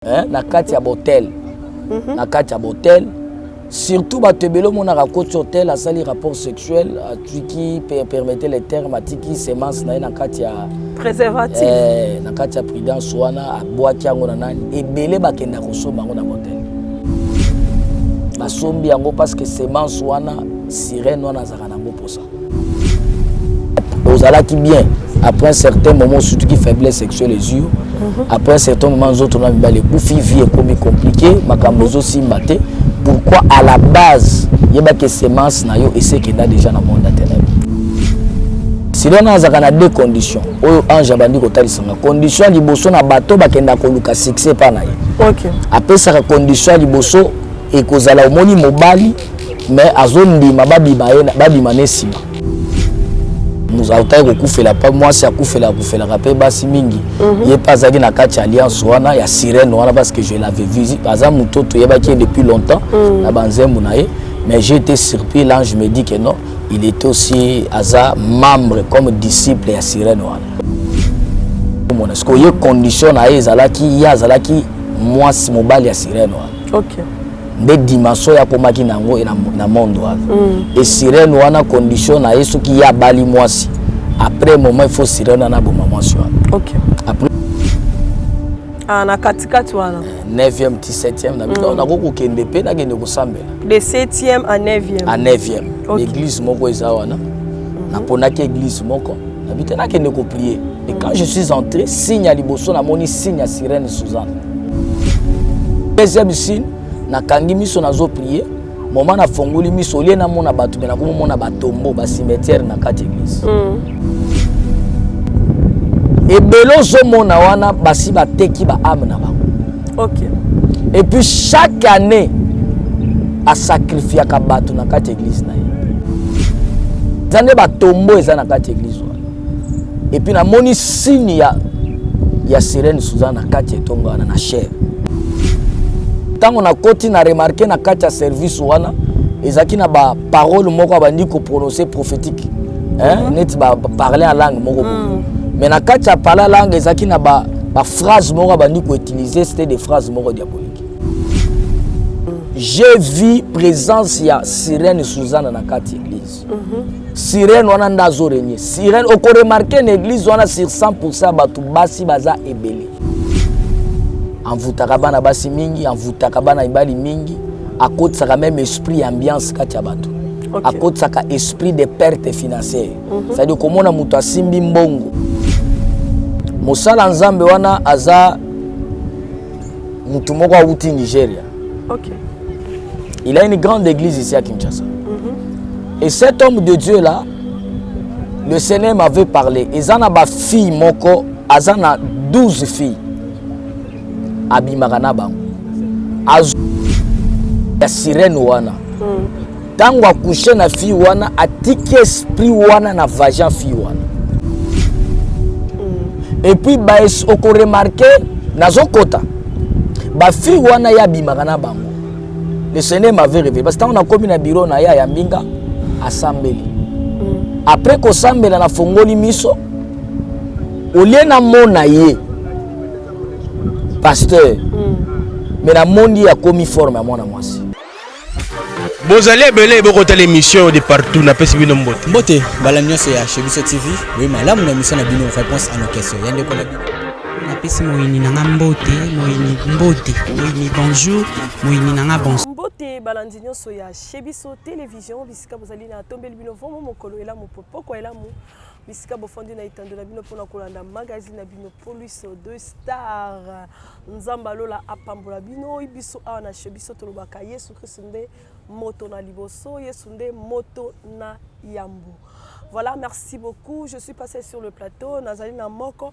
na kati ya botel na kati ya botel surtout batebelo mona rakoti hotel asali rapport sexuel qui permettait les termes atiki semence na kati ya préservatif na kati ya prudence wana abwaki yango na nani ebele bakenda kosomba yango na botel basombi yango parce que semence wana sirène wana azaka nango posa ozalaki bien après un certain moment surtout qui faiblesse sexuelle les yeux après un certain moment autres on a mis boufi vie comme compliqué makambo aussi maté pourquoi à la base il y a que semence na yo et c'est qu'il a déjà dans monde internet si on a zakana deux conditions o ange bandi ko talisanga condition liboso na bateau bakenda ko luka succès pa na ye OK après ça condition liboso et kozala omoni mobali mais azondi mababi babi manesima nous avons kufela pas moi c'est kufela rapé basi mingi il pas zaki na kati alliance wana ya sirène wana parce que je l'avais vu baza mutoto yebaki depuis longtemps na banzembu na ye mais j'ai été surpris là je me dis que non il était aussi aza membre comme disciple ya sirène wana mon est-ce que y condition na ezalaki ya zalaki moi si mobali ya sirène wana OK des dimensions ya komaki nango na monde wana et sirène wana condition na yesu ki ya bali mwasi après moment il faut sirène na bo maman sur OK après na katikati wana 9e 17e na bito na ko kende pe na kende ko sambela de 7e à 9e à 9e l'église moko eza wana na ponaki église moko na bito na kende ko prier et quand je suis entré signe à liboso na moni signe à sirène Suzanne deuxième signe na kangi miso nazo prier moment na fongoli miso lie na mona batu bena ko mona batombo ba cimetière na kati église et belo zo mona wana basi bateki ba âme na bango OK et puis chaque année a sacrifier ka batu na kati église na ye zande batombo eza na kati église wana et puis na moni signe ya sirène Suzanne na kati etonga na chair tango na koti na remarqué na kati ya service wana ezaki na ba parole moko abandi ko prononcer prophétique net ba parler en langue moko mais na kati ya parler langue ezaki na ba phrase moko abandi ko utiliser c'était des phrases moko diaboliques j'ai vu présence ya sirène Suzanne na kati église sirène wana ndazo régner sirène oko remarquer na église wana sur 100% batu basi baza ebele envoutaka bana basi mingi envoutaka bana ibali mingi akotisaka même esprit ambiance kati ya bato akotisaka esprit de perte financière c'est-à-dire komona mutu asimbi mbongo mosala nzambe wana aza mutu moko auti Nigeria OK il a une grande église ici à Kinshasa et cet homme de Dieu là le Seigneur m'avait parlé ezana ba fille moko azana 12 filles abimaka na bango azu ya sirène wana tango akushe na fille wana atiki esprit wana na vagin fille wana et puis ba oko remarquer nazokota ba fille wana ya bimaka na bango le Seigneur m'avait révélé parce que tango na komi na bureau na ya mbinga asambeli après ko sambela na fongoli miso olie na mona ye pasteur mais la monde a commis forme à mon amoisi bozali belé boko tele émission de partout na pesi bino mbote mbote bala nyonso ya Chebiso TV oui malamu na mission na bino réponse à nos questions yande ko na pesi moyini nanga mbote moyini bonjour moyini nanga bonjour mbote balandi nyonso ya Chebiso télévision bisika bozali na tombeli bino vomo mokolo ela mopoko ela mu bisika bofondi na itando na bino pona kolanda magazine na bino police de star nzamba lola apambola bino ibiso awa na Chebiso tolobaka Yesu Kristo nde moto na liboso Yesu nde moto na yambo. Voilà, merci beaucoup. Je suis passé sur le plateau. Nazali na moko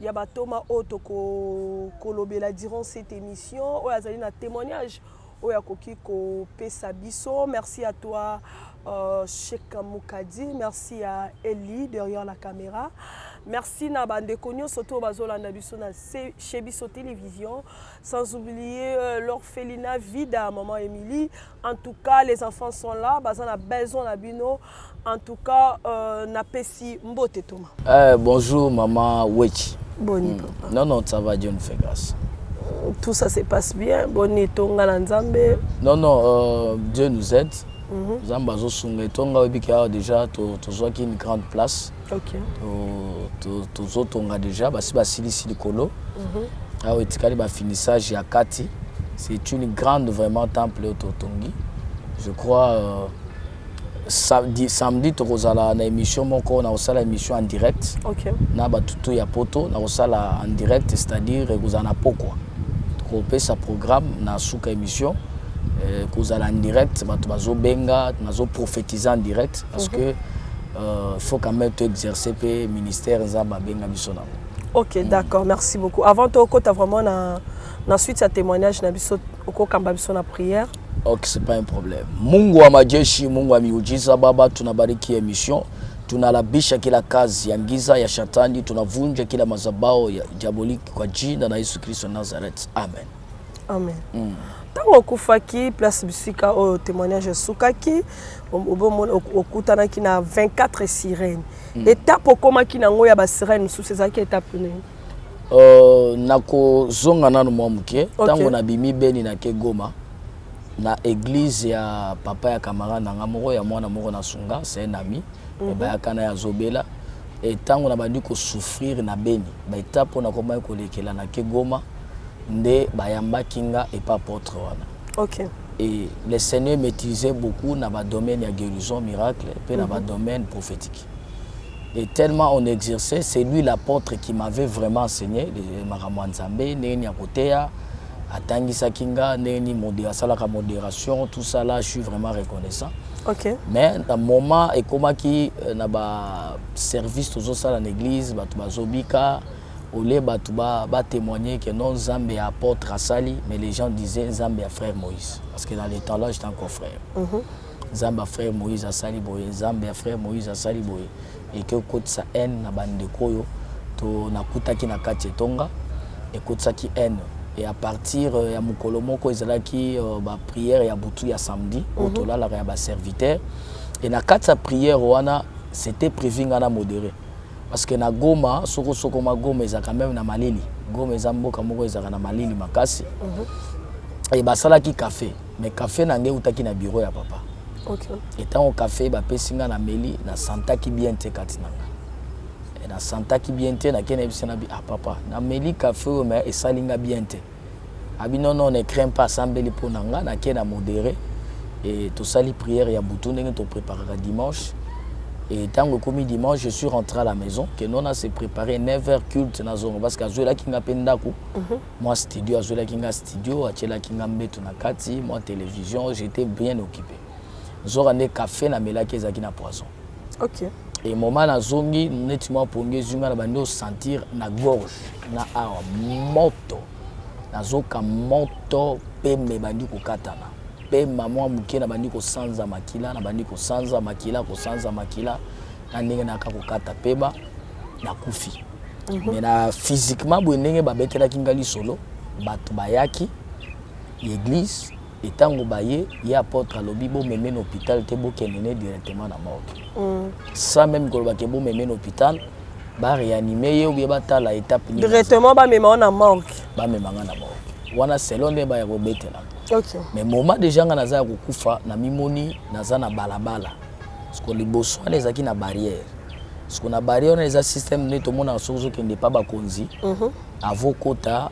ya batoma otoko kolobela durant cette émission. O azali na témoignage o ya koki ko pesa biso. Merci à toi Cheikh Moukadi, merci à Eli derrière la caméra. Merci na bande konyo soto bazolanda biso na Chebiso télévision, sans oublier l'orphelinat Vida maman Émilie. En tout cas, les enfants sont là, bazana besoin na bino. En tout cas, na pesi mbote Thomas. Bonjour maman Wechi. Bonne papa. Non ça va, Dieu nous fait grâce. Tout ça se passe bien. Boni tonga na nzambe. Non, non, Dieu nous aide. Nzambe azosunga etonga obiki déjà tozwaki une grande place. Ok. Tozotonga déjà basi basilisi likolo. Awa etikali ba finissage ya kati. C'est une grande vraiment temple autotongi. Je crois samedi tokozala na émission moko na osala émission en direct. Ok. Na batutu ya poto na osala en direct, c'est-à-dire kozana pokwa. Tokopesa programme na suka émission kozala en direct bato bazo benga nazo prophétiser en direct parce que faut quand même te exercer pe ministère nzamba benga biso na. Ok, d'accord, merci beaucoup. Avant tout, tu as vraiment na suite ce témoignage na biso okokamba biso na prière. Ok, c'est pas un problème. Mungu wa majeshi, Mungu wa miujiza Baba, tunabariki émission. Tunalabisha kila kazi ya giza ya shetani, tunavunja kila mazabao ya diaboliki kwa jina la Yesu Kristo Nazareth. Amen. Amen. Tango kufaki place bisika au témoignage sukaki okutana ki na 24 sirènes. Étape koma ki na ngoya ba sirènes sous ces étape ne. Nako zonga nanu mwa muke, tango na bimi beni na ke Goma. Na église ya papa ya camarade na ngamoko ya mwana moko na sunga, c'est un ami. Et ba kana ya zobela. Et tango na bandi ko souffrir na beni. Ba étape na koma ko lekela na ke Goma. Nde bayamba kinga et pas apôtre wana. OK. Et le Seigneur m'utilisait beaucoup dans le domaine de guérison, miracle, et dans le domaine prophétique. Et tellement on exerçait, c'est lui l'apôtre qui m'avait vraiment enseigné, Maramwanzambe, Neni Akotea, Atangisa Kinga, Neni modération, tout ça là, je suis vraiment reconnaissant. OK. Mais dans le moment, et comme qui na ba service toujours ça dans l'église, Batubazobika, Olé Batouba témoigner que non Zambé apôtre Asali, mais les gens disaient Zambé à frère Moïse. Parce que dans les temps là, j'étais encore frère. Zambé à frère Moïse Asali Boye, Zambé à frère Moïse Asali Boye. Et que côté sa haine na bande koyo, to na kutaki na kati tonga, et côté sa qui haine. Et à partir ya mukolomoko ezalaki ba prière ya butu ya samedi, otola la ya ba serviteur. Et na kati sa prière wana, c'était prévu ngana modéré. Parce que na Goma, soko ma Goma eza quand même na malili. Goma eza mboka moko eza na malili makasi. Et basala ki café, mais café na nge utaki na bureau ya papa. OK. Et tant au café ba pesinga na meli na santa ki bien te katinanga. Et na santa ki bien te na kena bisena bi papa, na meli café mais esalinga bien te. Abi non ne crains pas sambeli ponanga na kena modéré et to sali prière ya butu ndenge to préparera dimanche. Et tant que comme dimanche, je suis rentré à la maison, que nous on s'est préparé 9h culte dans zone parce que Azuela Kinga Pendaku, moi studio, Azuela Kinga studio, Achela Kinga Mbeto na kati, moi télévision, j'étais bien occupé. Nous avons un café na melaki ezaki na poisson. OK. Et moment na zongi, nettement pongé zunga na bando sentir na gorge, na awa moto. Na zoka moto pe me bandi ko katana. Pe maman muke na bandi ko sanza makila na bandi ko sanza makila na ndenge na ka ko kata peba na kufi. Mais na physiquement bo ndenge ba betela kingali solo bato bayaki l'église et tango baye ya apôtre lobi bo meme na hôpital te bo kenene directement na morgue. Ça même ko ba ke bo meme na hôpital ba réanimer yo ba tala étape directement ba meme na morgue. Ba meme na morgue. Wana selonde ba ya ko betela. OK. Mais moment déjà nga naza kokufa na mimoni naza na balabala. Parce que liboso na ezaki na barrière. Parce que na barrière na eza système neto mona sozo ke pas ba konzi. Avokota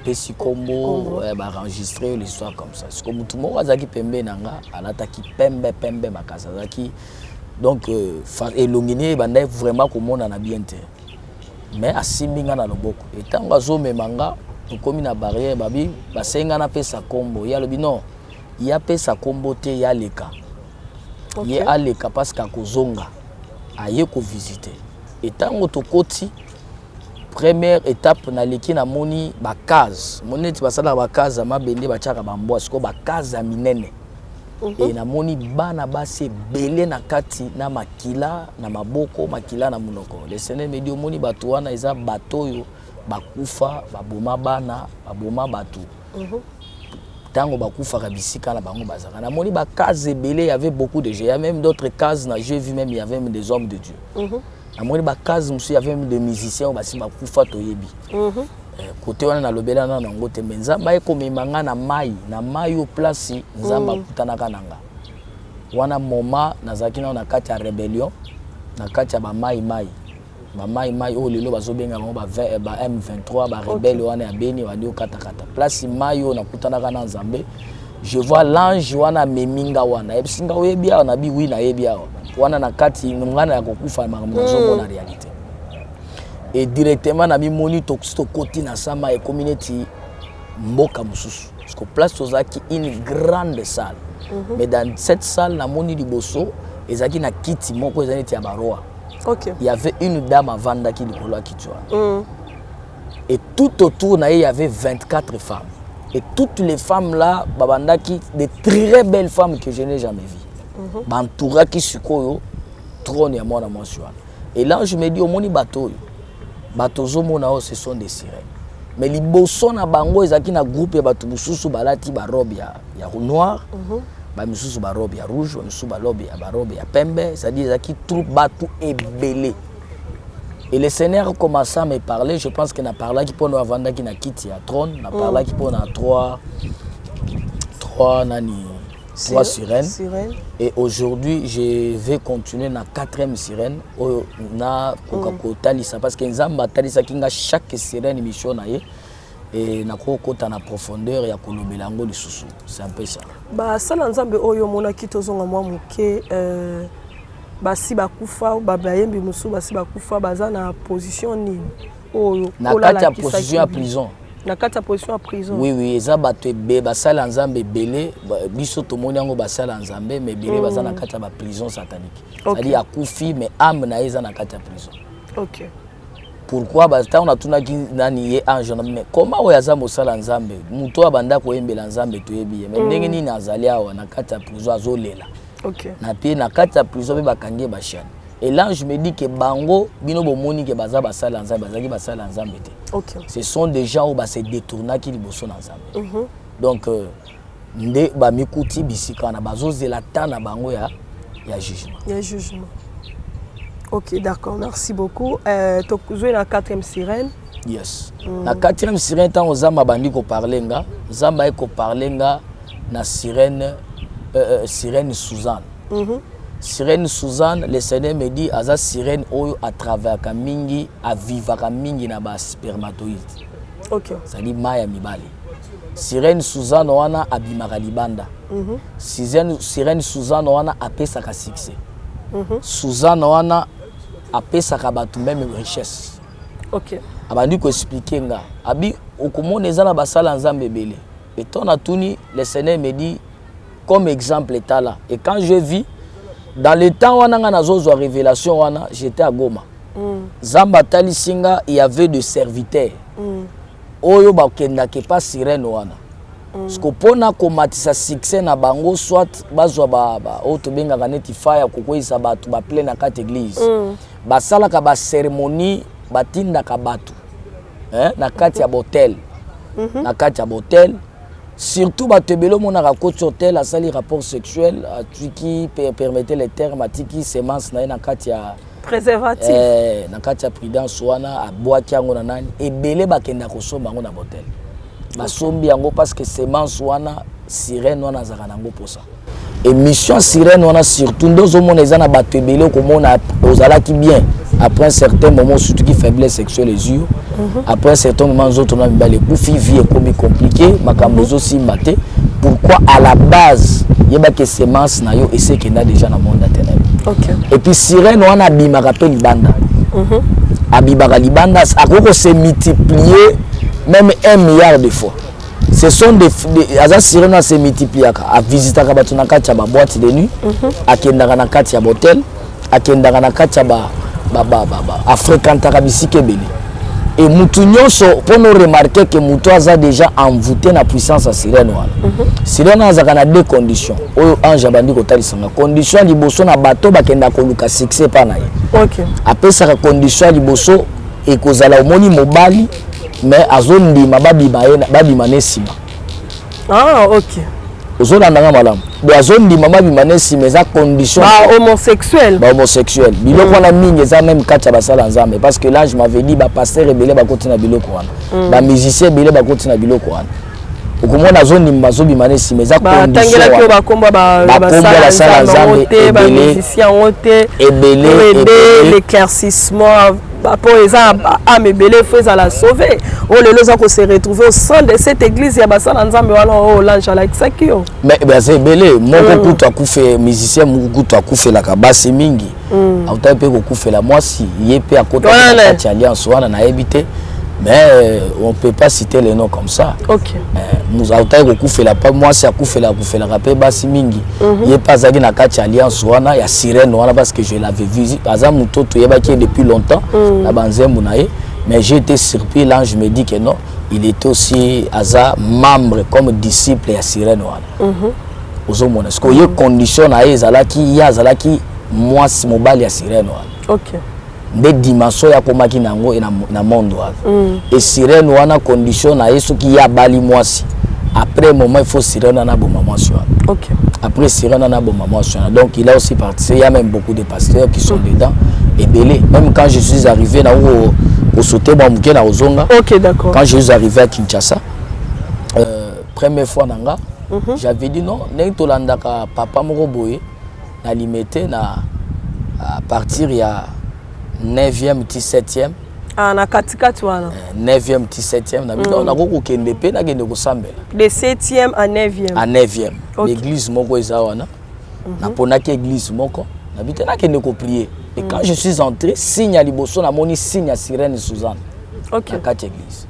pesi kombo ba enregistrer l'histoire comme ça. Parce que mutu mo azaki pembe nanga alataki pembe makasa azaki donc elongini banda vraiment komona na bien te. Mais asiminga na loboko. Et tango azo memanga comme na barrière babi basenga na pesa kombo ya lobi non ya pesa kombo te ya leka ye aleka parce que kozonga aye ko visiter et tango to koti première étape na leki na moni ba case moneti basala ba case mabende ba chaka bambo siko ba case minene et na moni bana basi belé na kati na makila na maboko makila na munoko le Seigneur me dio moni bato wana eza bato yo bakufa baboma bana baboma batu tango bakufa kabisika na bango bazaka na moni ba case belé, il y avait beaucoup de gens, il y a même d'autres cases na j'ai vu même il y avait même des hommes de Dieu na moni ba case monsieur il y avait même des musiciens basi bakufa toyebi côté wana na lobela na nango te mais nzamba ekomemanga na mai au place nzamba kutanaka nanga wana moma nazaki na kati ya rébellion na kati ya ba mai o lelo bazobenga bango ba M23 ba rebelle wana ya Beni wadi okata place mai o nakutanaka na nzambe je vois l'ange wana meminga wana ebisinga oyebia na bi wi na yebia wana na kati ngana ya kokufa makambo na réalité et directement na moni toxito koti na sama et community mboka mususu parce que place tozaki une grande salle mais dans cette salle na moni liboso ezaki na kiti moko ezani ti ya baroa. Il y avait une dame à vanda qui likolo kiti wana et tout autour na il y avait 24 femmes et toutes les femmes là babandaki de très belles femmes que je n'ai jamais vues bantoura ki sikoyo trône ya mwana mwasi wana et là je me dis au moni bateau batozo mona ce sont des sirènes mais liboso na bango ezaki na groupe ya batu mususu balati ba robe ya noir ba mususu ba robe ya rouge ba mususu ba robe ya pembe, c'est-à-dire ezaki troupe batu ebele et le Seigneur commença à me parler. Je pense qu'il n'a parlé qui pour nous avant qui na kiti ya trône n'a parlé qui pour na trois sirènes. Et aujourd'hui, je vais continuer na 4e sirène na Talisa parce que Nzamba Talisa kinga chaque sirène mission na ye et na kota na profondeur ya kolobelango lisusu. C'est un peu ça. Ba sala Nzambe oyo mona kitozonga mwa muke basi bakufa babayembi musu basi bakufa baza na position nini oyo na kati ya position ya prison. Na kati ya position à prison. Oui, eza bato ebe basala nzambe belé biso tomoni yango basala nzambe mais belé baza na kati ya ba prison satanique. C'est-à-dire akufi mais âme na eza na kati ya prison. OK. Pourquoi basta on a tunaki nani ye ange mais comment oyaza mosala nzambe muto abanda ko yembela nzambe to yebi mais ndenge nini azali awa na kati ya prison azolela. OK. Na pie na kati ya prison be bakangie ba chaîne. Et là, je me dis que Bango, bino bomoni ke baza basala nzambe, bazaki basala nzambe te. OK. Ce sont des gens où se détournent qui liboso nzambe. Donc nde ba mikuti bisika na bazozela ta na bango ya jugement. Il y a jugement. OK, d'accord. Merci beaucoup. Tu joué la 4e sirène. Yes. La 4e sirène tant ozamba bandi ko parlenga, zamba ko parlenga na sirène sirène Suzanne. Sirène Suzanne, le Seigneur me dit aza sirène oyo à travers kamingi à vivre kamingi na ba spermatoïde. OK. Ça dit maya mibali. Sirène Suzanne wana abimaka libanda. Sirène Suzanne wana apesa ka succès. Suzanne wana apesa ka batu même richesse. OK. Abandi ko expliquer nga. Abi okomona ezala basala nzambe belé. Et ton atuni le Seigneur me dit comme exemple état là. Et quand je vis dans le temps où on a une révélation, j'étais à Goma. Zamba Talisinga, il y avait des serviteurs. Oyo ba kenda ke pas sirène wana. Parce que pour na komatisa succès na bango soit bazwa ba auto benga kaneti fire kokoisa batu ba plein na kati église. Ba sala ka ba cérémonie batinda ka batu. Na kati ya botel. Na kati ya botel. Surtout batebelo monaka côté hôtel a sali rapport sexuel qui permettait les termes atiki semence na kati ya préservatif na kati ya prudence wana aboaki yango na nani ebele bakenda kosomba yango na botel basombi yango parce que semence wana sirène wana zaka nango posa émission sirène wana surtout ndozo mona eza na batebelo komona ozalaki bien après un certain moment surtout qui faiblesse sexuelle les yeux. Après un certain moment autres on a mis les coups vie est comme compliqué makambozo simbate pourquoi à la base il y a que semence na yo et c'est qu'il y a déjà dans le monde internet. OK. Et puis sirène on a bima rappel libanda. Abibaka libanda akoko se multiplier même 1 milliard de fois. Ce sont des azas sirène se multiplier à visiter ka batu na kati ya ba boîte de nuit, akendaka na kati ya hotel, akendaka na kati ya ba fréquentaka bisike beli. Et mutu nyonso pour nous remarquer que mutu aza déjà envoûté na puissance à sirène wana. Sirène azaka na deux conditions. Oyo ange bandi ko talisanga. Condition liboso na bato bakenda ko luka succès pa na ye. OK. Apesa ka condition liboso e kozala omoni mobali mais azondima babi manesima. Ah OK. Ozolanda nga malamu. de zone di mama bimanesi mais à condition homosexuel biloko wana mingi eza même kati ya basala nzambe parce que là je m'avais dit ba pasteur ebele bakoti na biloko wana ba musicien ebele bakoti na biloko wana okomona zone mazo bimanesi mais à condition tangela ko bakomba basala nzambe ba musicien ote ebele l'éclaircissement pour les âmes belé faut la sauver on les a se retrouver au sein de cette église ya basala nzambe wana o l'ange la kisakio mais c'est belé moko kutu akufe musicien moko kutu akufe la kabase mingi auta pe ko kufela mwasi yepe akota na alliance wana na ebité mais on peut pas citer les noms comme ça. OK. Nous avons kufela pas moi c'est kufela pe basi mingi. Il pas zaki na kati alliance wana ya sirène wana parce que je l'avais vu par exemple mutoto yeba qui depuis longtemps na banzembu nae mais j'ai été surpris là je me dis que non, il était aussi aza membre comme disciple ya sirène wana. Ozomona ce que y condition na ezalaki ya zalaki moi si mobile ya sirène wana. OK. Des dimensions ya komaki nango na monde wana et sirène wana condition na yesu ki ya bali mwasi après moment il faut sirène na bomba mwasi wana. OK. Après sirène na bomba mwasi wana donc il a aussi participé, il y a même beaucoup de pasteurs qui sont dedans et belé même quand je suis arrivé na au sauter ba muke na ozonga. OK, d'accord. Quand je suis arrivé à Kinshasa première fois nanga j'avais dit non n'est to landaka papa moko boye na limité na à partir ya 9e 17e na katikati wana 9e 17e na bino na ko kende pe na kende ko sambela de 7e à 9e à 9e l'église moko eza wana na ponaki église moko na bité na kende ko prier et quand je suis entré signe à liboso na moni signe à sirène Suzanne. OK. Na kati église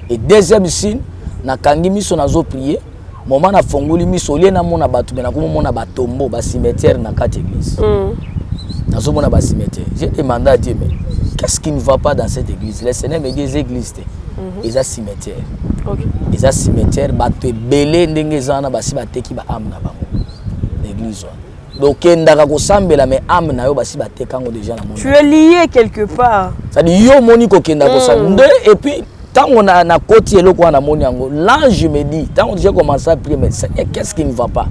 et deuxième signe na kangi miso nazo prier moment na fongoli miso lié na mona batu na ko mona batombo ba cimetière na kati église nazo mona ba cimetière. J'ai demandé à Dieu mais qu'est-ce qui ne va pas dans cette église? Le Seigneur me dit les églises ils a cimetière. OK. Ils a cimetière bato belé ndenge zana basi bateki ba âme na bango l'église wana. Donc ndaka ko sambela mais âme na yo basi batekango déjà na monde. Tu es lié quelque part. Ça dit yo moni ko kenda ko sambela et puis tant on a na koti eloko wana moni yango l'ange me dit tant j'ai commencé à prier mais qu'est-ce qui ne va pas?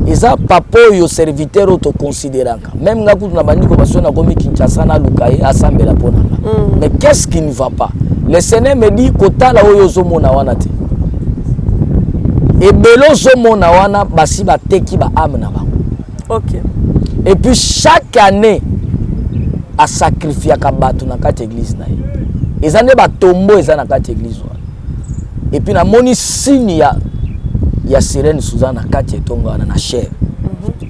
Eza papa yo serviteur auto considérant même nga kutu na bandiko baso na komi Kinshasa na lukaye asambela pona mais qu'est-ce qui ne va pas? Le Seigneur me dit kotala oyo zo mona wana te et belo zo mona wana basi bateki ba âme na bango. OK. Et puis chaque année a sacrifier ka bato na kati église na ye ezane ba tombo ezana kati église wana et puis na moni signe ya sirène Suzanne na kati etonga na chair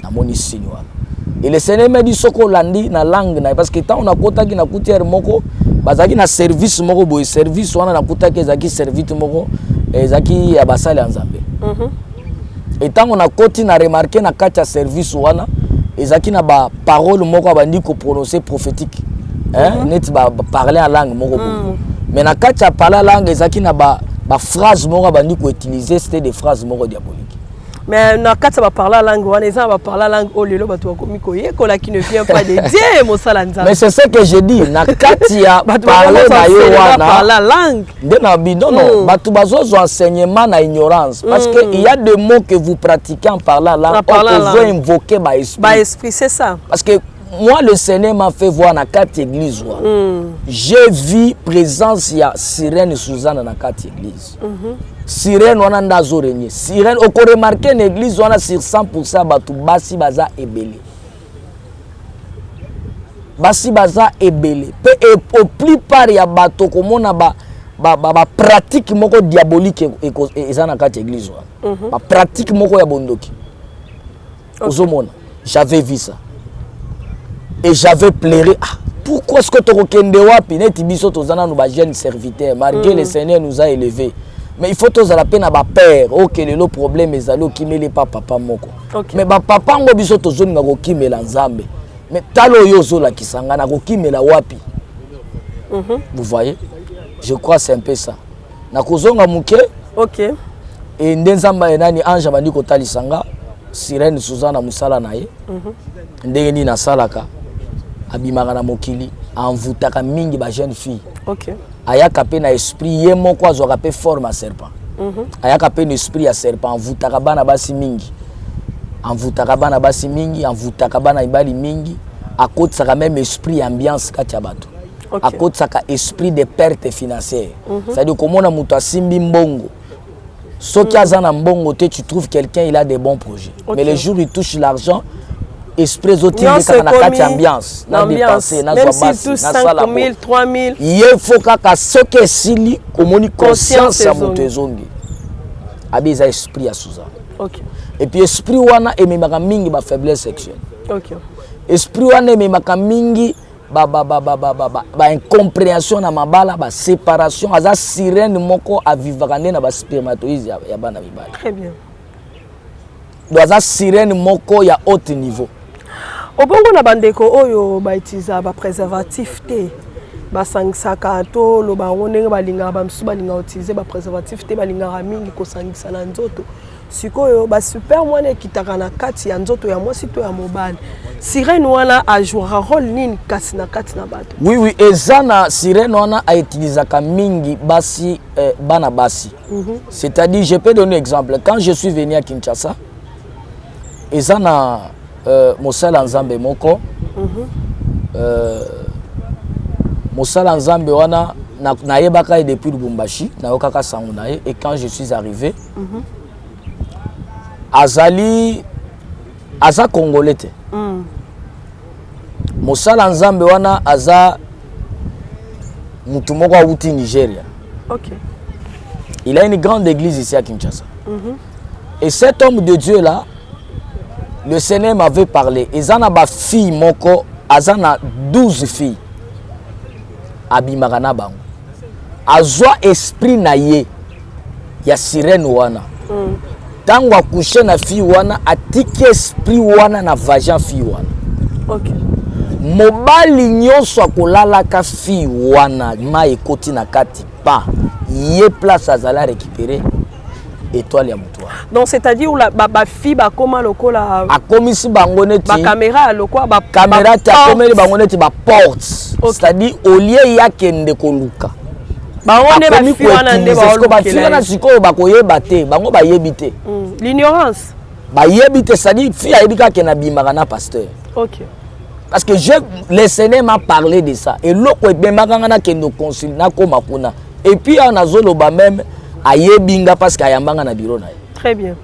na moni signe wana et le Seigneur me dit soko landi na langue na parce que tant on a kotaki na coutière moko bazaki na service moko boy service wana na kotaki ezaki service moko ezaki ya basali nzambe et tant on a koti na remarquer na kati ya service wana ezaki na ba parole moko bandi ko prononcer prophétique net ba parler en langue moko mais na kati ya parler langue ezaki na ba phrase moko bandi ko utiliser c'était des phrases moko diaboliques. Mais na kati ba parler langue wana eza ba parler langue o lelo bato bakomi ko yekola qui ne vient pas de Dieu mosala nzambe. Mais c'est ce que je dis na kati ya parler na yo wana parler langue de na bidon non bato bazozo enseignement na ignorance parce que il y a des mots que vous pratiquez en parlant langue vous invoquer ba esprit c'est ça parce que moi le Seigneur m'a fait voir na quatre églises j'ai vu présence ya sirène Suzanne na quatre églises sirène wana ndazo régner sirène oko remarquer une église wana sur 100% batu basi baza ebele pe au plupart ya bato komona ba pratique moko diabolique eza na quatre églises wana ba pratique moko ya bondoki ozomona j'avais vu ça et j'avais pleuré pourquoi est-ce que tu okende wapi neti biso tozana no ba jeune serviteur malgré le Seigneur nous a élevés mais il faut tous à la peine à ba père OK le problème ezalo kimele pas papa moko mais ba papa ngo biso tozoni ngako kimela nzambe mais talo yozo la kisanga na ko kimela wapi vous voyez je crois c'est un peu ça na kozonga muke OK et ndenzamba enani ange bandi ko talisanga sirène Suzanne musala naye ndenge ni na salaka abimaka na mokili envoutaka mingi ba jeune fille. OK. Ayaka pe na esprit ye moko azwaka pe forme à serpent. Ayaka pe na esprit ya serpent envoutaka bana basi mingi. envoutaka bana basi mingi, envoutaka bana ibali mingi, akotisaka même esprit ambiance kati ya bato. Akotisaka esprit de perte financière. C'est-à-dire komona mutu asimbi mbongo. Soki aza na mbongo te, tu trouves quelqu'un il a des bons projets. Mais le jour il touche l'argent, esprit zotinga na kati ambiance, na dépenser, na même zoba, si tous 5 000, 3 000. Il faut kaka soki esili komoni conscience ya mutu ezongi. Abi eza esprit ya Suza. OK. Et puis esprit wana ememaka mingi ba faiblesse sexuelle. OK. Esprit wana ememaka mingi ba incompréhension na mabala, ba séparation, aza sirène moko avivaka nde na ba spermatozoïdes ya bana mibali. Très bien. Do aza sirène moko ya haut niveau. Obongo na bandeko oyo ba utiliser ba préservatif te. Ba sangisaka to lo ba ndenge balinga ba msu balinga utiliser ba préservatif te balinga mingi ko sangisa na nzoto. Sikoyo ba super mwana kitaka na kati ya nzoto ya mwasi to ya mobali. Sirène wana a jouer rôle nini kasi na kati na bato? Oui, ezana sirène wana a utilisaka mingi basi bana basi. C'est-à-dire, je peux donner un exemple. Quand je suis venu à Kinshasa, ezana mosala nzambe moko. Mosala nzambe wana nayebaka depuis Lubumbashi, nayokaka sango naye, et quand je suis arrivé, aza congolais te. Mosala nzambe wana aza mutu moko awuti Nigeria. OK. Il a une grande église ici à Kinshasa. Et cet homme de Dieu là, le Seigneur m'avait parlé. Ezana ba fille moko, azana 12 filles. Abimaka na bango. Azwa esprit na ye ya sirène wana. Tango akouche na fille wana, atiki esprit wana na vagin fille wana. OK. Mobali nyonso akolalaka fille wana ma ekoti na kati pa ye place azala récupérer étoile ya mutu. Donc c'est-à-dire la ba fille ba koma lokola akomisi bango neti ba caméra lokola ba caméra ta komeli bango neti ba porte. C'est-à-dire au lieu ya kende koluka ba one ba fille wana nde ba oluka ba fille wana sikoyo bakoyeba te bango bayebi te. L'ignorance bayebi te, c'est-à-dire fille ayebika ke na bimaka na pasteur. OK. Parce que le Seigneur m'a parlé de ça. Et l'autre, et puis on a zoloba même ayebinga parce qu'il y a na bureau. Très bien.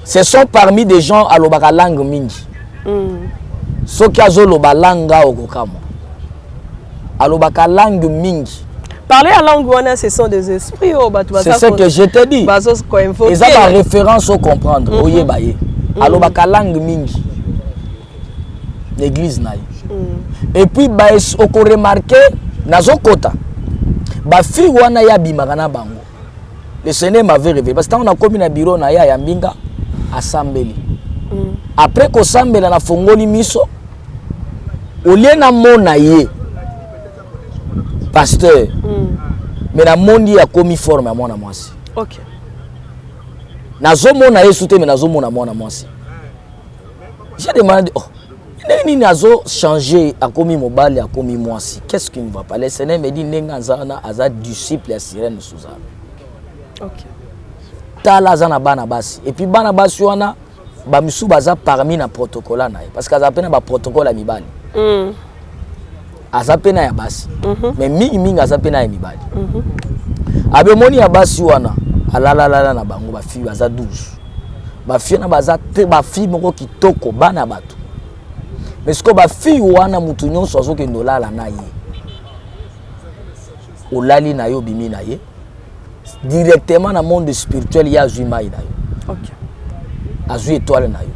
Ce sont parmi des gens à l'obaka langue mingi. Ceux qui a zoloba langa okokamo. À l'obaka langue mingi. Parler à langue wana, ce sont des esprits. C'est ce que je te dis. Et ça la référence au comprendre. Oyebaye. À l'obaka langue mingi. L'église naïe. Et puis ba oko remarqué nazo kota ba fi wana ya bimaka na bango. Le Seigneur m'avait révélé parce que on a commis na bureau na ya mbinga assemblée. Après ko sambela na fongoli miso olie na mona ye pasteur. Mais na mondi ya komi forme ya mwana mwasi. OK. Nazo mona Yesu te mais nazo mona mwana mwasi. J'ai demandé Neni nazo changer a commis mobile a commis mwasi. Qu'est-ce qui ne va pas? Le Seigneur me dit nenga zana aza disciple ya sirène Suza. OK. Tala zana bana basi. Et puis bana basi wana ba misu baza parmi na protocole na parce que aza pena ba protocole ya mibali. Aza pena ya basi. Mais mingi aza pena ya mibali. Abe moni ya basi wana alala na bango ba fille baza 12. Ba fille na baza te ba fille moko kitoko bana bato. Mais ce que ba fille wana mutu nyonso azoke ndolala na ye. Olali na yo bimi na ye. Directement dans le monde spirituel il y a Zuma ina yo. OK. Azu étoile na yo.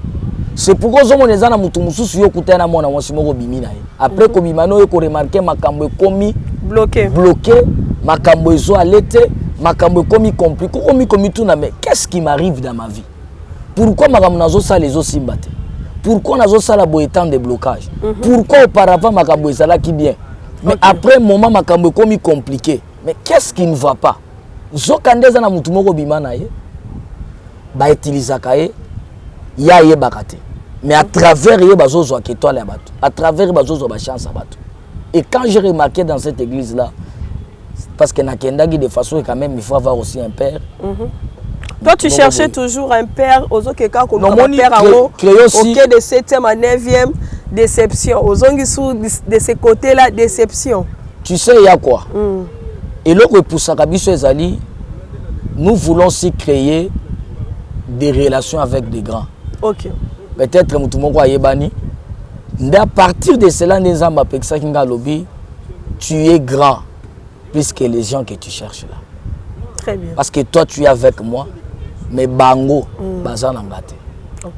C'est pourquoi zomo nezana mutu mususu yo kutana mona mwasi moko bimi na ye. Après ko bimano yo ko remarquer makambo ekomi bloqué, makambo ezo alete, makambo ekomi compliqué, komi tuna mais qu'est-ce qui m'arrive dans ma vie? Pourquoi makambo nazo sa les osimbate? Pourquoi nazo sala bo étant de blocage? Pourquoi auparavant makambo ezala ki bien? Mais après moment makambo komi compliqué. Mais qu'est-ce qui ne va pas? Zokandeza na mutu moko bimana ye. Ba utilisaka ye ya ye bakate. Mais à travers ye bazozo aketoile ya bato. À travers bazozo ba chance ya bato. Et quand j'ai remarqué dans cette église là parce que nakendagi de façon quand même il faut avoir aussi un père. Toi, tu cherchais toujours un père aux autres cas comme un père au de 7e à 9e, déception. Aux autres de ce côté-là, déception. Tu sais, il y a quoi? Et là, pour ça, nous voulons aussi créer des relations avec des grands. Ok. Peut-être que à partir de cela, tu es grand plus que les gens que tu cherches là. Très bien. Parce que toi, tu es avec moi, mais bango, bazan ngate. Ok.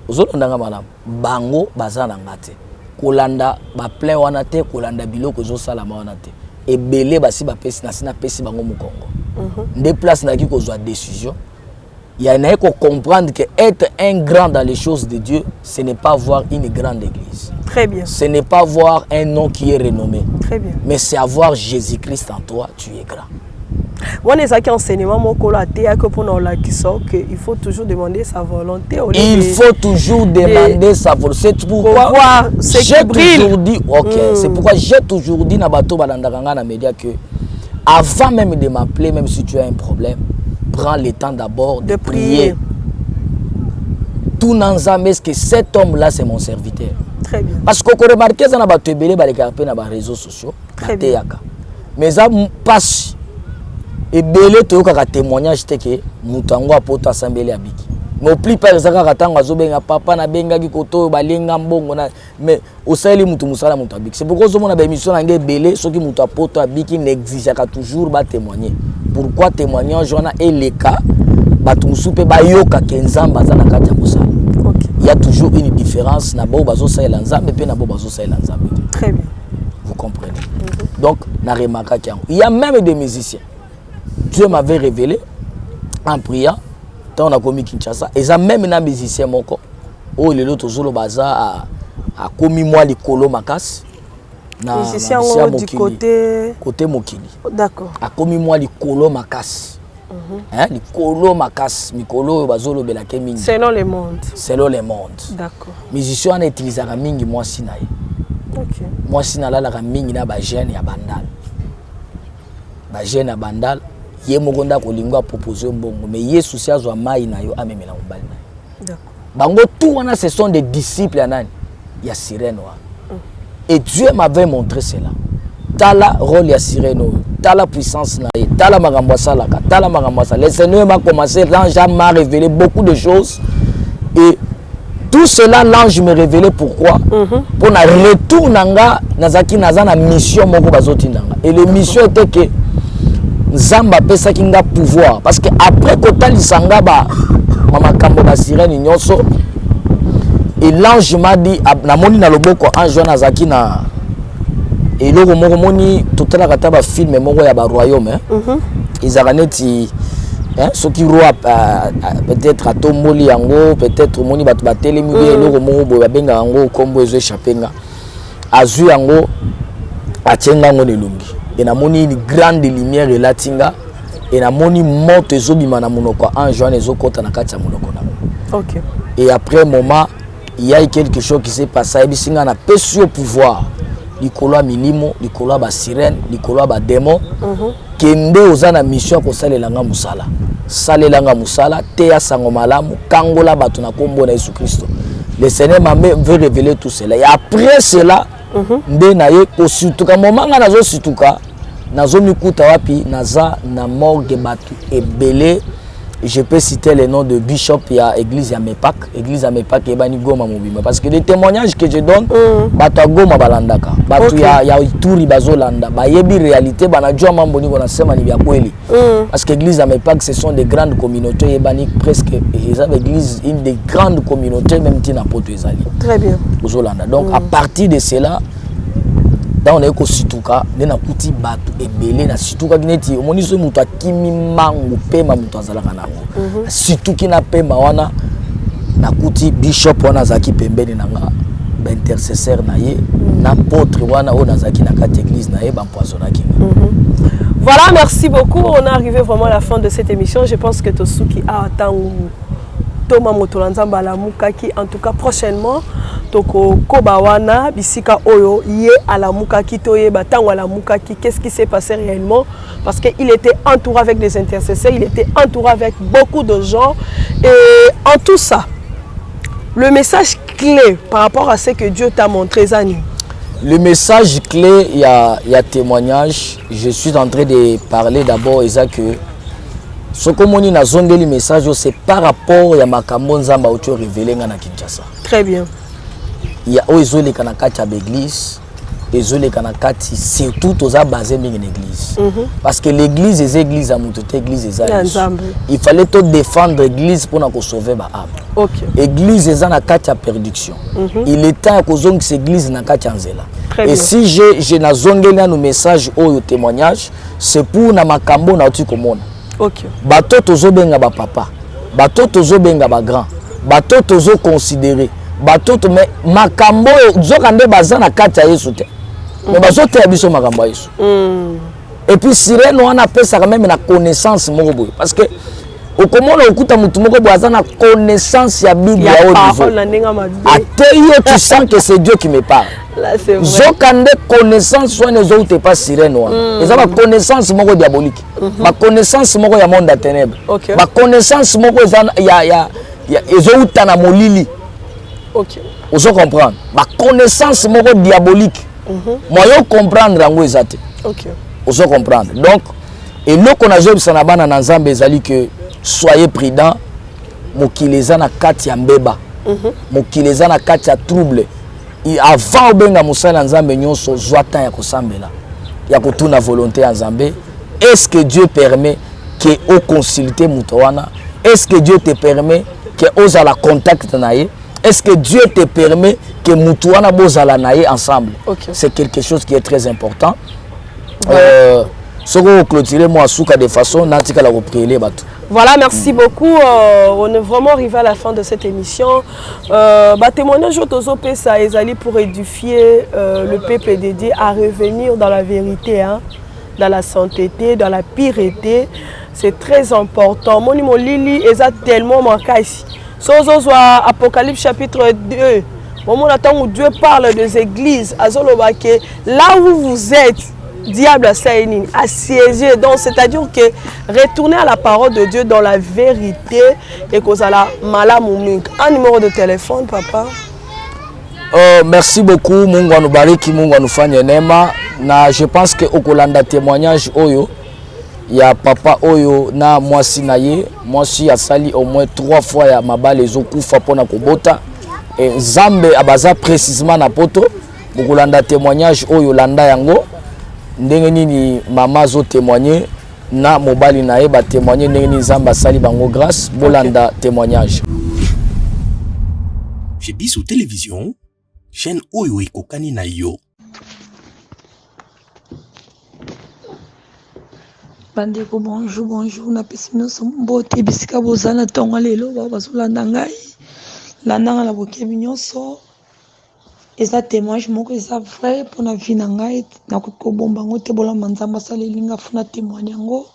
Ozolanda madame, bango, bazan ngate. Kolanda, ba plein wanate, kolanda biloko zo salama wanate. Et belé basi ba pesi na sina pesi bango mu Congo. Des places na ki kozwa décision. Il y en a qui comprendre que être un grand dans les choses de Dieu, ce n'est pas avoir une grande église. Très bien. Ce n'est pas avoir un nom qui est renommé. Très bien. Mais c'est avoir Jésus-Christ en toi, tu es grand. Moi, les enseignements, il faut toujours demander sa volonté. Il faut toujours demander sa volonté. C'est pourquoi j'ai toujours dit, c'est pourquoi j'ai toujours dit dans les médias que avant même de m'appeler, même si tu as un problème, prends le temps d'abord de prier. Tout n'ensemble, est-ce que cet homme-là, c'est mon serviteur? Très bien. Parce qu'on remarque que ça n'a pas été belé dans les réseaux sociaux. Très bien. Mais ça passe. Et belé, tu as un témoignage que Moutango a poto assemblé à Biki. Mais plus par exemple, quand on a papa na benga qui koto balenga mbongo na mais au sali mutu musala mutu Biki. C'est pourquoi on a des émissions en belé, ceux qui mutu a poto à Biki n'exige toujours pas témoigner. Pourquoi témoigner en journal et les cas, il y a toujours une différence. Très bien. Vous comprenez? Donc, il y a même des musiciens. Dieu m'avait révélé en priant, quand on a commis Kinshasa, et ça même un musicien, il est toujours le bazar a commis moi les colos makas. Musicien du côté Mokili. D'accord. A commis moi les colos makas. Les colos makas, mikolo bazolo belake mingi. Selon le monde. Selon le monde. D'accord. Musicien on utilise la mingi moi sinaï. Ok. Moi sinala la mingi na ba jeune ya bandal. Ba jeune ya bandal, ye mokonda ko lingwa proposer mbongo mais Yesu si azwa mai na yo amemela mbali na. D'accord. Bango tout wana ce sont des disciples ya nani? Ya Sirène wa. Et Dieu m'avait montré cela. Tala rôle ya Sirène, tala puissance na ye, tala makambo salaka, tala makambo salaka. Le Seigneur m'a commencé, l'ange m'a révélé beaucoup de choses et tout cela l'ange me révélait pourquoi pour na retour nanga nazaki nazana mission moko bazoti nanga. Et la mission était que Zamba pesa kinga pouvoir parce que après kotali sanga ba mama kambo ba Sirène nyonso. Et l'ange m'a dit, namoni na loboko ange nazaki na et loko moko moni totala kata ba film moko ya ba royaume ils araneti ceux qui roi peut-être à tomboli yango peut-être moni batu batelemi et loko moko boya benga yango kombo ezo échappenga azu yango atienga ngo nelungi et namoni une grande lumière elatinga et namoni moto ezobima na monoko ange wana ezokota na kati ya monoko na. OK. Et après un moment il y a quelque chose qui s'est passé. Il y a un peu pouvoir. Likolo milimo, likolo ba sirène, likolo ba démon. Kende ozana mission ko salelanga musala. Salelanga musala, teya sango malamu, kangola batu na kombo na Jésus Christ. Le Seigneur m'a veut révéler tout cela. Et après cela, nde na ye ko situka moment nga nazo situka, nazo mikuta wapi naza na morgue batu ebele. Je peux citer le nom de Bishop et à Église à Mepak. Église à Mepak et Bani Goma Mobima. Parce que les témoignages que je donne, Bato Goma Balandaka. Bato ya Ituri Bazolanda. Bayebi réalité, Banadjo Mamboni Gonasema Nibiakweli. Parce que l'Église à Mepak, ce sont des grandes communautés. Et Bani presque, l'église, une des grandes communautés, même Tina Poto Ezali. Très bien. Bazolanda. Donc à partir de cela, dans on ko situka na kuti batu ebele na situka kineti omoniso mutu akimi mangu pema mutu azalaka nango situki na pema wana na kuti bishop wana zaki pembeni nanga ba intercesseur na ye na apôtre wana o nazaki na kati église na ye ba empoisonnaki. Voilà, merci beaucoup. On est arrivé vraiment à la fin de cette émission. Je pense que Tosuki a attendu Thomas Motolanzamba la Mukaki. En tout cas, prochainement, Toko Kobawana, Bisika Oyo, Yé à la Mukaki, Toye Batang à la Mukaki. Qu'est-ce qui s'est passé réellement? Parce qu'il était entouré avec des intercesseurs, il était entouré avec beaucoup de gens. Et en tout ça, le message clé par rapport à ce que Dieu t'a montré, Zani. Le message clé, il y a témoignage. Je suis en train de parler d'abord, Isa, que ce que je a zonde le message, c'est par rapport à Makambo Nzamba où tu as révélé na Kinshasa. Très bien. Il y a les kanakati à l'église, les kanakati surtout aux basés dans l'église. Parce que l'église est l'église à toute église il fallait tout défendre l'église pour nous sauver ma âme. Okay. L'église est na kati à perdition. Il est temps que cette église na kati anzela. Et si je na zongeli un message au témoignage, c'est pour na makambo na tu komona. OK. Bato tozo benga ba papa, bato tozo benga ba grand, bato tozo considérer, bato to mais makambo zokande bazana kati ya Yesu te. Mais bazo te biso makambo Yesu. Et puis sirène on appelle ça quand même la connaissance moko parce que au komona okuta mutu moko bazana connaissance ya Bible ya haut niveau. Ateye tu sens que c'est Dieu qui me parle. Là c'est vrai. Zokande connaissance soit les autres pas sirène wana. Et ça ma connaissance moko diabolique. Ma connaissance moko ya monde à ténèbres. Ma connaissance moko ya ezouta na molili. OK. Vous comprendre. Ma connaissance moko diabolique. Moi yo comprendre ngo ezate. OK. Vous comprendre. Donc et là qu'on a joué ça na bana na Nzambe ezali que soyez prudents. Mokileza na kati ya mbeba. Mokileza na kati ya trouble. Avant obenga musala Nzambe nyonso zwata ya kosambela. Ya kotuna volonté ya Nzambe. Est-ce que Dieu permet que o consulter mutowana? Est-ce que Dieu te permet que osa la contact naye? Est-ce que Dieu te permet que mutowana bozala naye ensemble? Okay. C'est quelque chose qui est très important. Ce que vous clôturez moi souka de façon natika la reprier bateau. Voilà, merci beaucoup. On est vraiment arrivé à la fin de cette émission. Témoignage autosopé ça ezali pour édifier le peuple dédié à revenir dans la vérité, hein, dans la sainteté, dans la pureté. C'est très important. Moni molili eza tellement manqué ici. Sozo Apocalypse chapitre 2. Moment où Dieu parle des églises, azolobake là où vous êtes. Diable a siégé. Donc, c'est-à-dire que retourner à la parole de Dieu dans la vérité et que ça la malamoumik. Un numéro de téléphone, papa. Merci beaucoup. Mungu anubariki, Mungu anufanye neema. Na je pense que okolanda témoignage oyo ya papa oyo na mwasi na ye. Mwasi asali au moins 3 fois ya mabale zokufa pona kobota. Et Nzambe abaza précisément na poto. Okolanda témoignage oyo landa yango. Ndenge nini mama zo témoigner na mobali na ye ba témoigner ndenge nini Nzamba sali bango grâce bolanda témoignage. Chez Bissou Télévision, chaîne oyo ekokani na yo. Bandeko bonjour bonjour na pesino sombote bisika bozana tonga lelo ba bazolanda ngai landanga la bokebi nyonso. Eza témoignage moko eza vrai pour na vie na ngai na kokobomba ngo te bola manzamba salelinga funa témoignage ngo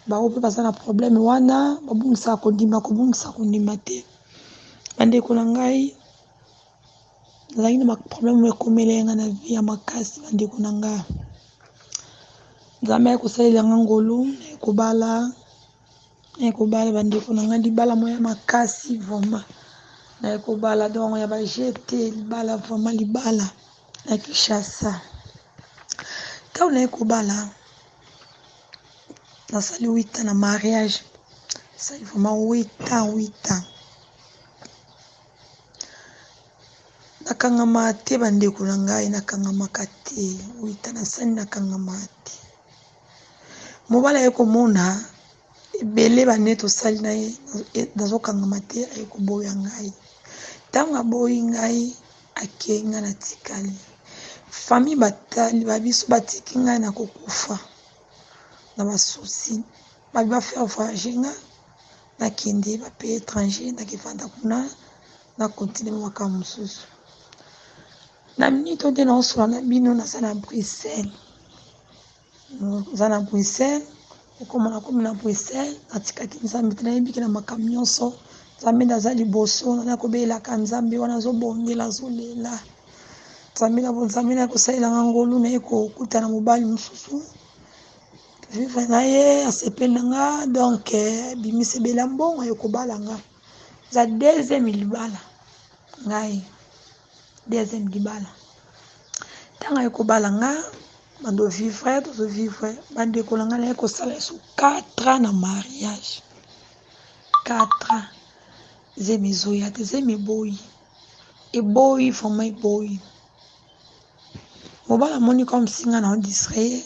ba ope basa na problème wana babungisa kondima te bandeko na ngai nazali na problème ekomelenga na vie ya makasi bandeko na ngai nzambe akosalela nga ngolu ekobala bandeko na ngai libala moya makasi vraiment na ekobala donc ya bajete libala vraiment libala na Kinshasa quand on ekobala nasali 8 ans na mariage ça vraiment 8 ans nakangama te bandeko na ngai nakangamaka te 8 ans nasali nakangama te mobala ekomona ebele bane tosali na ye nazokangama te ayekoboya ngai ntango aboyi ngai akenga na tikali famille batali babiso batiki ngai na kokufa na basusi babi bafaire voyage nga nakende bapaye étranger nakefanda kuna na continue makambo mosusu na minute ode naosola na bino naza na Bruxelles okomona komi na Bruxelles natikaki Nzambe te nayebiki na makambo nyonso nzambe naza liboso na kobelaka nzambe wana azobongela azolela nzambe na kosalelanga ngolu na ye kokutana mobali mosusu vivre na ye asepeli na nga donc bimisi ebela mbongo ye kobala nga za deuxième libala ngai deuxième libala ntango ye kobala nga bando vivre tozovivre bandeko na nga na ye kosala yesu 4 ans na mariage 4 ans zemi ezoya te zemi eboyi vraiment eboyi mobala moni comme singa na odistraye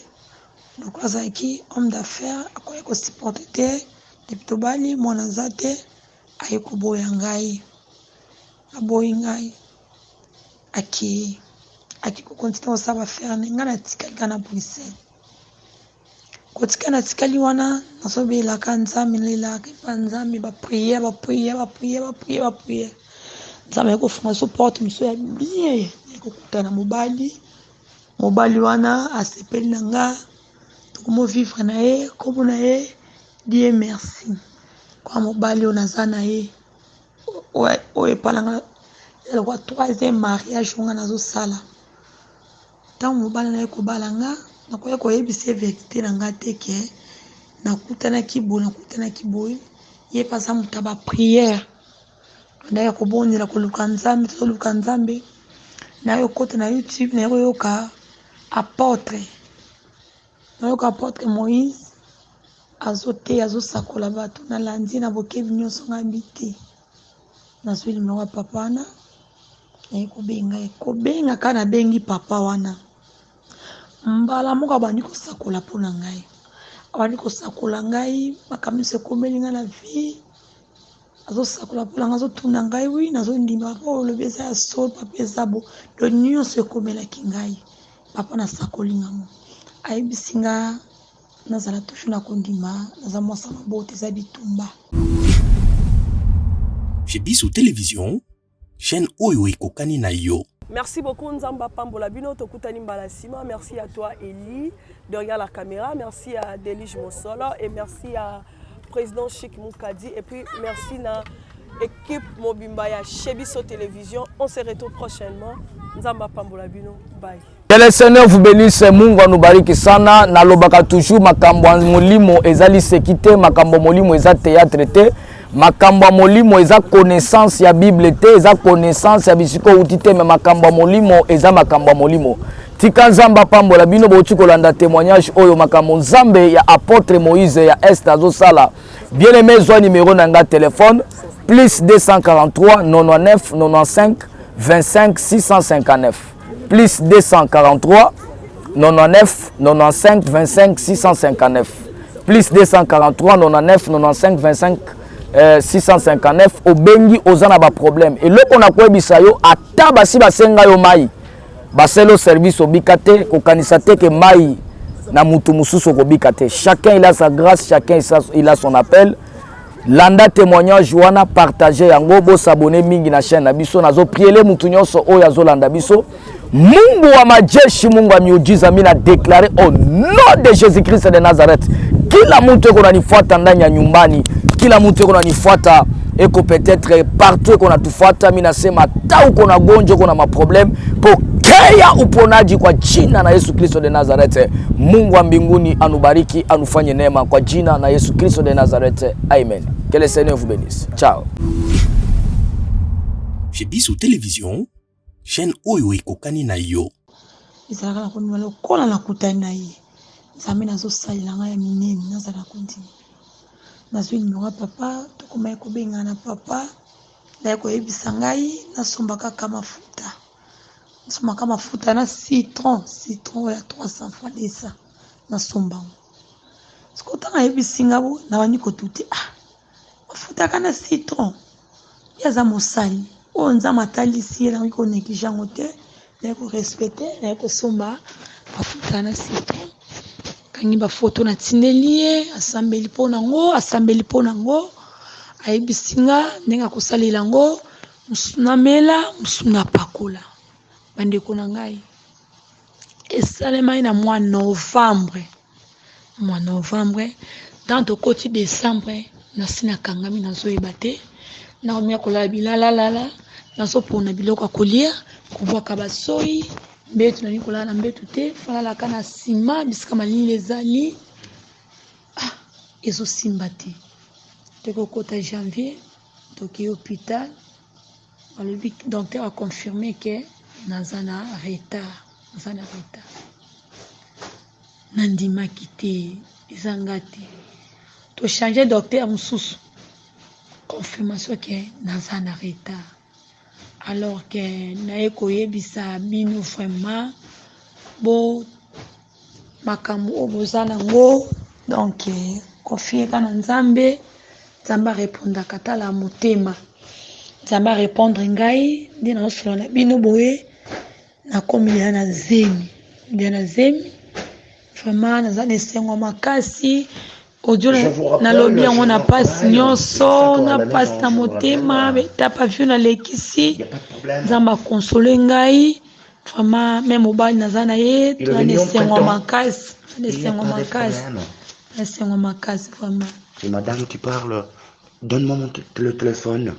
donc azalaki homme d'affaires akoya kosupporte te depuis tobali mwana aza te aye koboya ngai aboyi ngai aki kokontinue kosala bafere na ngai natikali nga na Bruxelles kotika natikali wana nazobelaka nzambe nalelaka epa nzambe bapriere nzambe yakofunga so porte miso ya bien yakokutana mobali wana asepeli na nga tokomovivre na ye kombo na ye die merci kwa mobali oyo naza na ye oyo epalanga elokwa 3e mariage onga nazosala ntango mobali na ye kobala nga nakoya koyebisa verité na nga te ke nakutanaki boye ye mpe aza moto ya bapriere ndaya kobondela koluka nzambe tozoluka nzambe naye kota na YouTube naye koyoka apôtre Moïse azosakola bato nalandi na bokebi nyonso ngambi te nazwi limero ya papa wana naye kobenga kaka nabengi papa wana mbala moko abandi kosakola mpo na ngai abandi kosakola ngai makambo nyonso ekomeli ngai na vie azosakola mpo na ngai azotuna ngai wi nazondima po olobi eza ya solo papa eza bo lo nyonso ekomelaki ngai papa nasakoli ngango ayebisi nga nazala toujours na kondima naza mwasa mabote eza bitumba chez Biso Télévision, chaîne oyo ekokani na yo. Merci beaucoup Nzamba Pambola Bino Tokutani Mbalasima. Merci à toi Eli derrière la caméra. Merci à Delige Mosolo et merci à président Chic Moukadi et puis merci à l'équipe Mobimba ya chez Biso Télévision. On se retrouve prochainement. Nzamba Pambola Bino. Bye. Que le Seigneur vous bénisse, Mungu anubariki sana. Nalobaka toujours makambo molimo ezali sekite, makambo molimo eza théâtre te. Makambo molimo eza connaissance ya Bible te, eza connaissance ya bisiko utite, mais makambo molimo eza makambo molimo. Tika Nzamba Pambola Bino boti kolanda témoignage oyo makambo Nzambe ya apôtre Moïse ya Est azosala. Bien aimé zwa numéro na nga téléphone plus 243 99 95 25 659 plus 243 99 95 25 659 plus 243 99 95 25 659 obengi ozana ba problème et loko na koyebisa yo ata basi basenga yo mai baselo service obikate kokanisa te ke mai na mutu mususu kobikate. Chacun il a sa grâce, chacun il a son appel. Landa témoignage wana partager yango bo s'abonner mingi na chaîne na biso nazo prier mutu nyonso oyo azolanda biso. Mungu wa majeshi, Mungu wa miujiza, mina déclarer au nom de Jésus-Christ de Nazareth, kila mtu eko nanifuata ndani ya nyumbani, kila mtu eko nanifuata eko peut-être partout eko natufuata, mina sema ta uko na gonjo uko na maproblème, pokea uponaji kwa jina na Yesu Kristo de Nazareth. Mungu wa mbinguni anubariki, anufanye neema kwa jina na Yesu Kristo de Nazareth. Amen. Que le Seigneur vous bénisse. Ciao. Chez Biso Télévision, chaîne oyo ekokani na yo. Izalaka na kondima lokola na kutani na ye. Nzambe nazosalela ngai ya minene nazala kondima. Nazwi numéro ya papa, tokoma ekobenga na papa. Na koyebisa ngai nasomba kaka mafuta. Nasomba kaka mafuta na citron ya 300 francs desa. Nasomba. Sikotanga yebisi ngabo na bani kotuti mafuta kana citron. Yaza mosali. O nzama talisi yela ngiko neglijango te, na ko respecter, na ko somba mafuta na citron. Kangi ba photo na tindelie, asambeli pona ngo, ayibisinga nenga ko salela ngo, musuna mela, musuna pakola. Bande ko na ngai. Esalema ina mois novembre, dans le côté décembre, na sina kangami na zoyeba te. naomia kolala bilalalala nazopona biloko ya kolia kobwaka basoi mbetu nani kolala na mbetu te falalaka na nsima bisika malili ezali ezosimba te tekokota janvier toki hôpital balobi docteur aconfirme ke naza na retard nandimaki te ezanga te tochange docteur mosusu confirmation ke naza na retard alors que naye koyebisa bino vraiment bo makambo oyo boza nango donc confie kana nzambe arépondaka tala motema nzambe arépondre ngai nde naosolola na bino boye nakomilia na zemi vraiment naza na esengo makasi audio nalobi yango na pasi nyonso na pasi na motema betapa vio nalekisi nzambe akonsole ngai vraiment me mobali naza na ye toza na esengo makasi vraiment. C'est madame qui parle. Donne-moi le téléphone.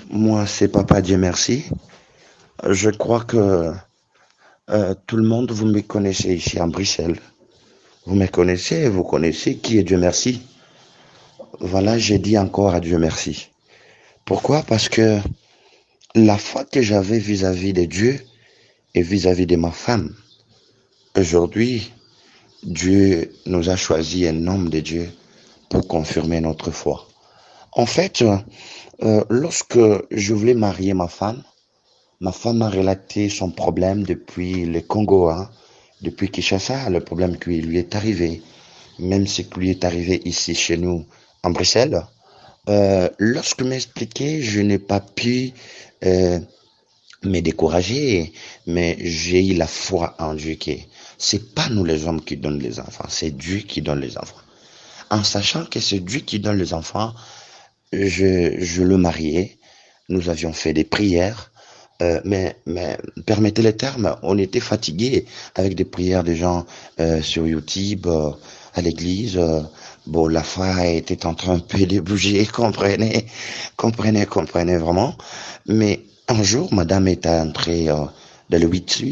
Moi, c'est papa, Dieu merci. Je crois que tout le monde, vous me connaissez ici en Bruxelles. Vous me connaissez, vous connaissez qui est Dieu merci. Voilà, j'ai dit encore à Dieu merci. Pourquoi? Parce que la foi que j'avais vis-à-vis de Dieu et vis-à-vis de ma femme, aujourd'hui, Dieu nous a choisi un homme de Dieu pour confirmer notre foi. En fait, lorsque je voulais marier ma femme m'a relaté son problème depuis le Congo, depuis Kinshasa, le problème qui lui est arrivé, même ce qui lui est arrivé ici chez nous en Bruxelles. Lorsque m'expliquait, je n'ai pas pu me décourager, mais j'ai eu la foi en Dieu que c'est pas nous les hommes qui donnent les enfants, c'est Dieu qui donne les enfants. En sachant que c'est Dieu qui donne les enfants, je le mariais, nous avions fait des prières, mais permettez les termes, on était fatigués avec des prières des gens sur YouTube, à l'église. Bon, la foi était en train un peu de bouger, comprenez vraiment. Mais un jour, madame est entrée dans le 8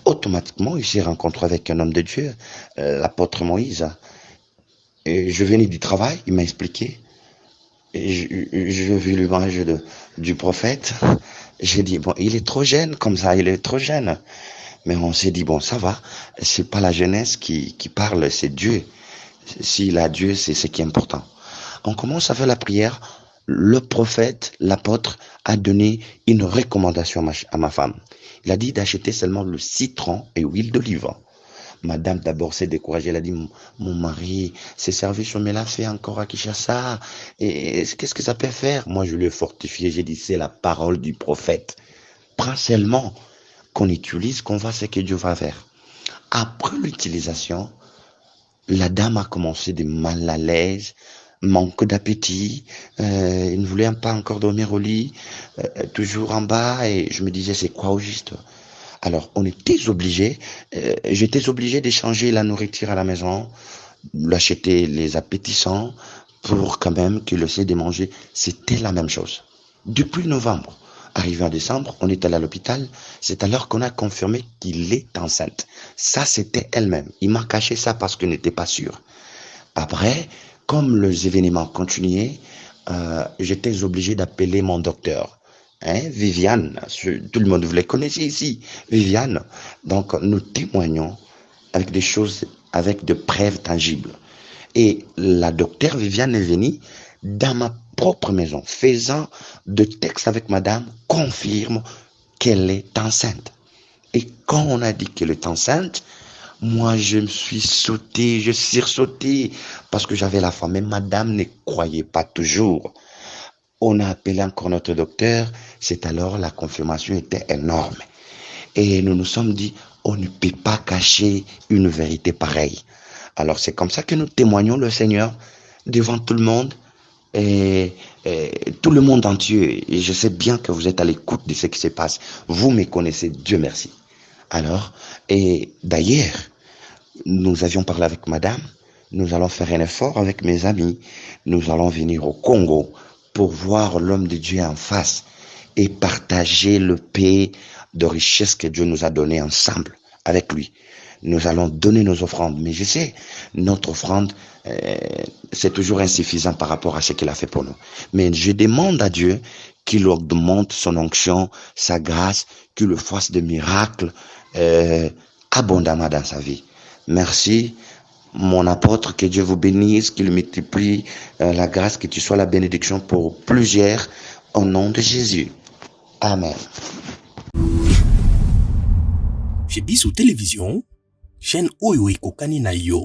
automatiquement, il s'est rencontré avec un homme de Dieu, l'apôtre Moïse. Et je venais du travail, il m'a expliqué. Et je vis l'image du prophète. J'ai dit, bon, il est trop jeune comme ça, il est trop jeune. Mais on s'est dit, bon, ça va, c'est pas la jeunesse qui parle, c'est Dieu. S'il a Dieu, c'est ce qui est important. On commence à faire la prière. Le prophète, l'apôtre, a donné une recommandation à ma femme. Il a dit d'acheter seulement le citron et l'huile d'olive. Madame d'abord s'est découragée, elle a dit, mon mari, ses services, on me l'a fait encore à Kinshasa. Et qu'est-ce que ça peut faire? Moi, je l'ai fortifié, j'ai dit, c'est la parole du prophète. Prends seulement qu'on utilise, qu'on voit ce que Dieu va faire. Après l'utilisation, la dame a commencé de mal à l'aise, manque d'appétit, il ne voulait pas encore dormir au lit, toujours en bas, et je me disais, c'est quoi au juste? Alors, j'étais obligé d'échanger la nourriture à la maison, d'acheter les appétissants, pour quand même qu'il essaie de manger. C'était la même chose. Depuis novembre, arrivé en décembre, on est allé à l'hôpital, c'est alors qu'on a confirmé qu'il est enceinte. Ça, c'était elle-même. Il m'a caché ça parce qu'il n'était pas sûr. Après, comme les événements continuaient, j'étais obligé d'appeler mon docteur. Viviane, tout le monde vous les connaissez ici, Viviane. Donc, nous témoignons avec des choses, avec de preuves tangibles. Et la docteure Viviane est venue dans ma propre maison, faisant de textes avec madame, confirme qu'elle est enceinte. Et quand on a dit qu'elle est enceinte, moi, je me suis sauté, je sursauté, parce que j'avais la foi. Mais madame ne croyait pas toujours. On a appelé encore notre docteur. C'est alors la confirmation était énorme. Et nous nous sommes dit, on ne peut pas cacher une vérité pareille. Alors c'est comme ça que nous témoignons le Seigneur devant tout le monde et tout le monde entier. Et je sais bien que vous êtes à l'écoute de ce qui se passe. Vous me connaissez, Dieu merci. Alors, et d'ailleurs, nous avions parlé avec madame. nous allons faire un effort avec mes amis. Nous allons venir au Congo pour voir l'homme de Dieu en face et partager le paix de richesse que Dieu nous a donné ensemble avec lui. Nous allons donner nos offrandes. Mais je sais, notre offrande, c'est toujours insuffisant par rapport à ce qu'il a fait pour nous. Mais je demande à Dieu qu'il augmente son onction, sa grâce, qu'il le fasse de miracles abondamment dans sa vie. Merci, mon apôtre, que Dieu vous bénisse, qu'il multiplie la grâce, que tu sois la bénédiction pour plusieurs, au nom de Jésus. Amen. Chez Bissou Télévision, chaîne Oyo Ekokani na yo.